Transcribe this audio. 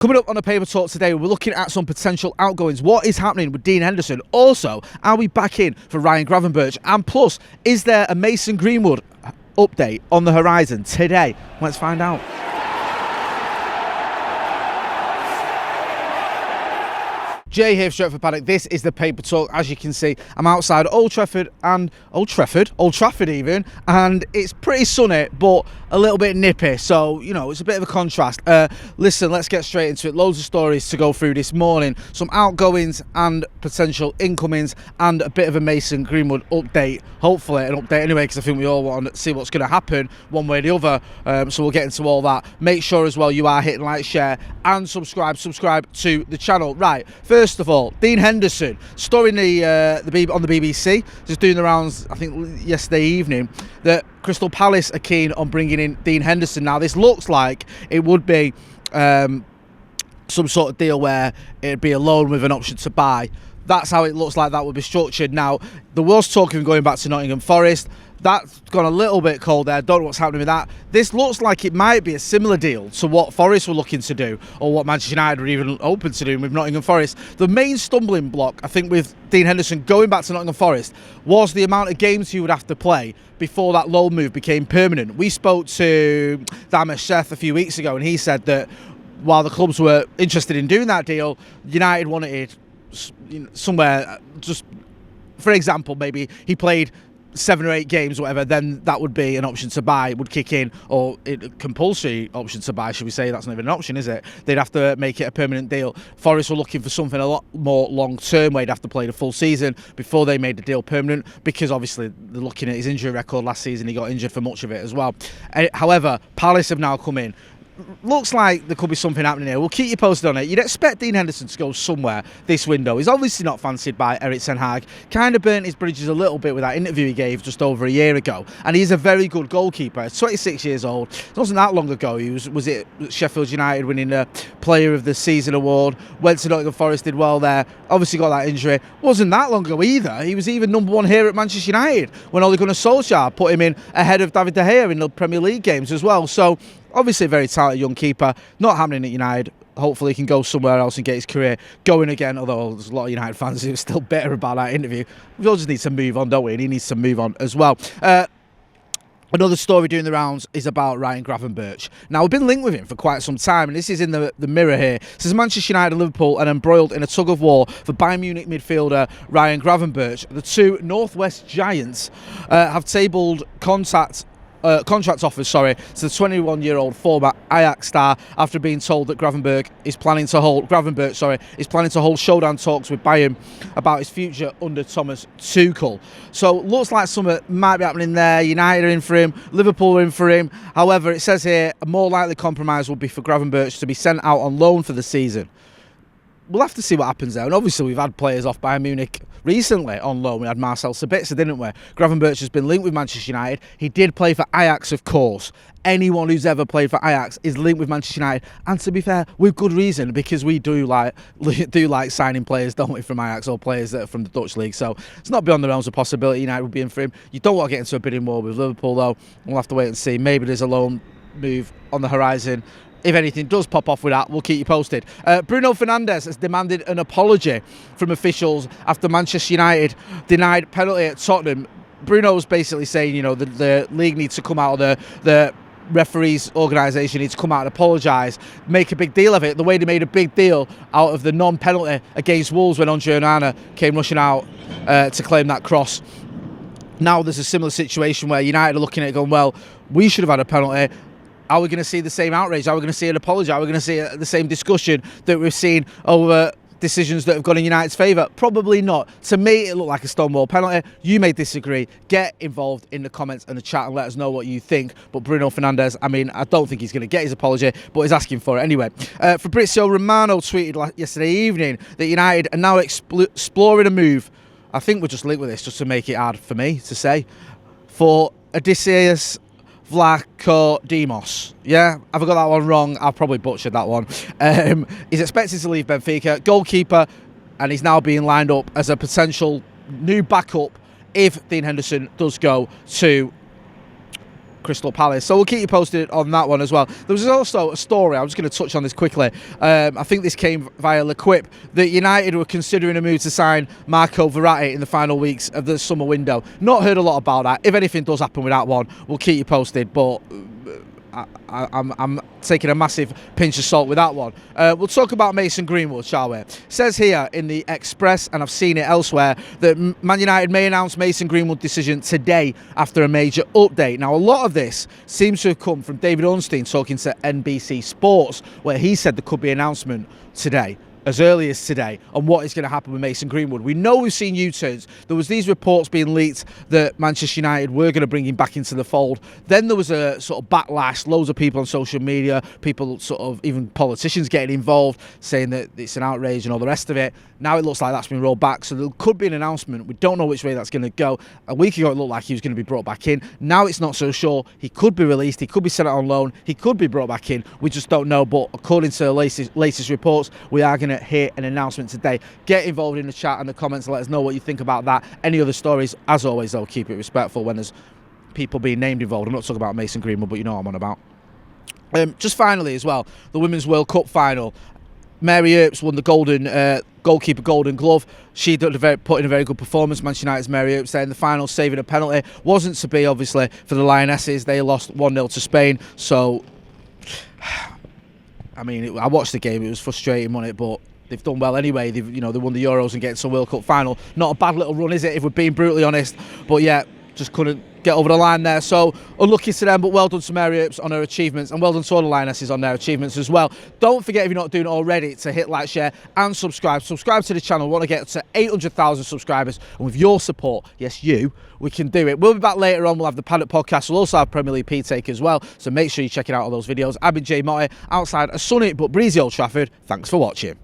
Coming up on the Paper Talk today, we're looking at some potential outgoings. What is happening with Dean Henderson? Also, are we back in for Ryan Gravenberch? And plus, is there a Mason Greenwood update on the horizon today? Let's find out. Jay here for Stretford Paddock. This is the Paper Talk. As you can see, I'm outside Old Trafford even, and it's pretty sunny, but a little bit nippy. So, you know, it's a bit of a contrast. Listen, let's get straight into it. Loads of stories to go through this morning. Some outgoings and potential incomings, and a bit of a Mason Greenwood update. Hopefully an update anyway, because I think we all want to see what's going to happen one way or the other. So we'll get into all that. Make sure as well you are hitting like, share, and subscribe to the channel. Right, first of all, Dean Henderson, story on the BBC, just doing the rounds, I think yesterday evening, that Crystal Palace are keen on bringing in Dean Henderson. Now, this looks like it would be some sort of deal where it'd be a loan with an option to buy. That's how it looks like that would be structured. Now, there was talk of going back to Nottingham Forest. That's gone a little bit cold there. Don't know what's happening with that. This looks like it might be a similar deal to what Forest were looking to do, or what Manchester United were even open to doing with Nottingham Forest. The main stumbling block, I think, with Dean Henderson going back to Nottingham Forest was the amount of games he would have to play before that loan move became permanent. We spoke to Damesh Seth a few weeks ago, and he said that while the clubs were interested in doing that deal, United wanted somewhere, just for example, maybe he played 7 or 8 games or whatever, then that would be an option to buy, would kick in, or a compulsory option to buy, should we say. That's not even an option, is it? They'd have to make it a permanent deal. Forest were looking for something a lot more long term, where he'd have to play the full season before they made the deal permanent, because obviously they're looking at his injury record last season. He got injured for much of it as well. However, Palace have now come in. Looks like there could be something happening here. We'll keep you posted on it. You'd expect Dean Henderson to go somewhere this window. He's obviously not fancied by Erik ten Hag. Kind of burnt his bridges a little bit with that interview he gave just over a year ago. And he's a very good goalkeeper. He's 26 years old. It wasn't that long ago. He was it Sheffield United winning the Player of the Season award. Went to Nottingham Forest, did well there. Obviously got that injury. Wasn't that long ago either. He was even number 1 here at Manchester United when Ole Gunnar Solskjaer put him in ahead of David De Gea in the Premier League games as well. So obviously a very talented young keeper. Not happening at United. Hopefully he can go somewhere else and get his career going again, although there's a lot of United fans who are still bitter about that interview. We all just need to move on, don't we? And he needs to move on as well. Another story doing the rounds is about Ryan Gravenberch. Now, we've been linked with him for quite some time, and this is in the Mirror here. It says Manchester United and Liverpool are embroiled in a tug-of-war for Bayern Munich midfielder Ryan Gravenberch. The two Northwest Giants have tabled contract offers, to the 21-year-old former Ajax star after being told that Gravenberch is planning to hold showdown talks with Bayern about his future under Thomas Tuchel. So looks like something might be happening there. United are in for him, Liverpool are in for him. However, it says here a more likely compromise would be for Gravenberch to be sent out on loan for the season. We'll have to see what happens there. And obviously we've had players off Bayern Munich recently on loan. We had Marcel Sabitzer, didn't we? Gravenberch has been linked with Manchester United. He did play for Ajax, of course. Anyone who's ever played for Ajax is linked with Manchester United. And to be fair, with good reason, because we do like signing players, don't we, from Ajax, or players that are from the Dutch league. So it's not beyond the realms of possibility United would be in for him. You don't want to get into a bidding war with Liverpool, though. We'll have to wait and see. Maybe there's a loan move on the horizon. If anything does pop off with that, we'll keep you posted. Bruno Fernandes has demanded an apology from officials after Manchester United denied penalty at Tottenham. Bruno's basically saying, you know, the league needs to come out of the referees organisation needs to come out and apologise, make a big deal of it, the way they made a big deal out of the non-penalty against Wolves when Andre Onana came rushing out to claim that cross. Now there's a similar situation where United are looking at it going, well, we should have had a penalty. Are we going to see the same outrage? Are we going to see an apology? Are we going to see the same discussion that we've seen over decisions that have gone in United's favour? Probably not. To me, it looked like a stonewall penalty. You may disagree. Get involved in the comments and the chat and let us know what you think. But Bruno Fernandes, I mean, I don't think he's going to get his apology, but he's asking for it anyway. Fabrizio Romano tweeted yesterday evening that United are now exploring a move. I think we're just linked with this just to make it hard for me to say. For Odysseas Vlachodimos. Yeah, have I got that one wrong? I've probably butchered that one. He's expected to leave Benfica, goalkeeper, and he's now being lined up as a potential new backup if Dean Henderson does go to Crystal Palace. So we'll keep you posted on that one as well. There was also a story, I'm just going to touch on this quickly. I think this came via L'Equipe, that United were considering a move to sign Marco Verratti in the final weeks of the summer window. Not heard a lot about that. If anything does happen with that one, we'll keep you posted, but I'm taking a massive pinch of salt with that one. We'll talk about Mason Greenwood, shall we? It says here in the Express, and I've seen it elsewhere, that Man United may announce Mason Greenwood's decision today after a major update. Now, a lot of this seems to have come from David Ornstein talking to NBC Sports, where he said there could be an announcement today, as early as today, on what is going to happen with Mason Greenwood. We know we've seen U-turns. There was these reports being leaked that Manchester United were going to bring him back into the fold. Then there was a sort of backlash, loads of people on social media, people sort of, even politicians getting involved, saying that it's an outrage and all the rest of it. Now it looks like that's been rolled back, so there could be an announcement. We don't know which way that's going to go. A week ago it looked like he was going to be brought back in. Now it's not so sure. He could be released, he could be sent out on loan, he could be brought back in. We just don't know, but according to the latest reports, we are going to hear an announcement today. Get involved in the chat and the comments and let us know what you think about that. Any other stories, as always though, keep it respectful when there's people being named involved. I'm not talking about Mason Greenwood, but you know what I'm on about. Just finally as well, the Women's World Cup final. Mary Earps won the goalkeeper Golden Glove. She put in a very good performance. Manchester United's Mary Earps there in the final, saving a penalty. Wasn't to be, obviously, for the Lionesses. They lost 1-0 to Spain. So, I mean, I watched the game. It was frustrating, wasn't it? But they've done well anyway. They won the Euros and getting to a World Cup final. Not a bad little run, is it, if we're being brutally honest? But yeah, just couldn't get over the line there. So unlucky to them, but well done to Mary Earps on her achievements, and well done to all the Lionesses on their achievements as well. Don't forget, if you're not doing it already, to hit like, share and subscribe. Subscribe to the channel. We want to get to 800,000 subscribers, and with your support, yes, we can do it. We'll be back later on. We'll have the Paddock podcast. We'll also have Premier League P-Take as well, so make sure you check out all those videos. I've been Jay Motty, outside a sunny but breezy Old Trafford. Thanks for watching.